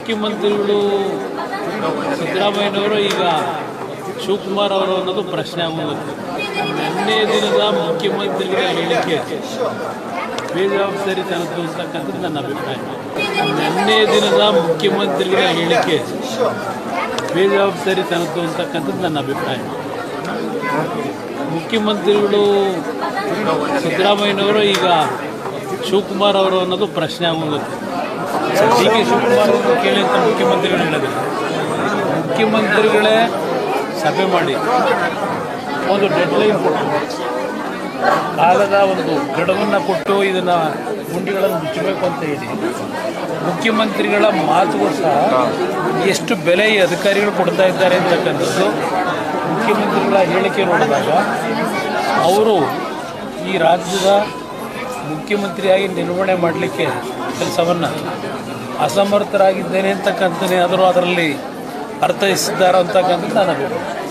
ಮುಖ್ಯಮಂತ್ರಿಗಳು ಸಿದ್ದರಾಮಯ್ಯನವರು ಈಗ ಶಿವಕುಮಾರ್ ಅವರು ಅನ್ನೋದು ಪ್ರಶ್ನೆ ಆಗೋಗುತ್ತೆ. ನಿನ್ನೆ ದಿನದ ಮುಖ್ಯಮಂತ್ರಿಗಳ ಹೇಳಿಕೆ ಬೇಜವಾಬ್ದಾರಿತನದ್ದು ಅಂತಕ್ಕಂಥದ್ದು ನನ್ನ ಅಭಿಪ್ರಾಯ. ನಿನ್ನೆ ದಿನದ ಮುಖ್ಯಮಂತ್ರಿಗಳ ಹೇಳಿಕೆ ಬೇಜವಾಬ್ದಾರಿತನದ್ದು ಅಂತಕ್ಕಂಥದ್ದು ನನ್ನ ಅಭಿಪ್ರಾಯ. ಮುಖ್ಯಮಂತ್ರಿಗಳು ಸಿದ್ದರಾಮಯ್ಯನವರು ಈಗ ಶಿವಕುಮಾರ್ ಅವರು ಅನ್ನೋದು ಪ್ರಶ್ನೆ ಆಗೋಗುತ್ತೆ. ಡಿ ಕೆ ಶಿವಕುಮಾರ್ ಅವರು ಕೇಳಿ ಅಂತ ಮುಖ್ಯಮಂತ್ರಿಗಳು ಹೇಳಿದ್ರು. ಮುಖ್ಯಮಂತ್ರಿಗಳೇ ಸಭೆ ಮಾಡಿ ಒಂದು ಡೆಡ್ಲೈನ್ ಕೊಟ್ಟು, ಕಾಲದ ಒಂದು ಗಡುವನ್ನು ಕೊಟ್ಟು ಇದನ್ನು ಗುಂಡಿಗಳನ್ನು ಮುಚ್ಚಬೇಕು ಅಂತ ಹೇಳಿ ಮುಖ್ಯಮಂತ್ರಿಗಳ ಮಾತುಗಳು ಸಹ ಎಷ್ಟು ಬೆಲೆ ಈ ಅಧಿಕಾರಿಗಳು ಕೊಡ್ತಾ ಇದ್ದಾರೆ ಅಂತಕ್ಕಂಥದ್ದು ಮುಖ್ಯಮಂತ್ರಿಗಳ ಹೇಳಿಕೆ ನೋಡಿದಾಗ ಅವರು ಈ ರಾಜ್ಯದ ಮುಖ್ಯಮಂತ್ರಿಯಾಗಿ ನಿರ್ವಹಣೆ ಮಾಡಲಿಕ್ಕೆ ಕೆಲಸವನ್ನು ಅಸಮರ್ಥರಾಗಿದ್ದೇನೆ ಅಂತಕ್ಕಂಥನೇ ಆದರೂ ಅದರಲ್ಲಿ ಅರ್ಥೈಸಿದ್ದಾರೆ ಅಂತಕ್ಕಂಥದ್ದು ನನ್ನ ಅಭಿಪ್ರಾಯ.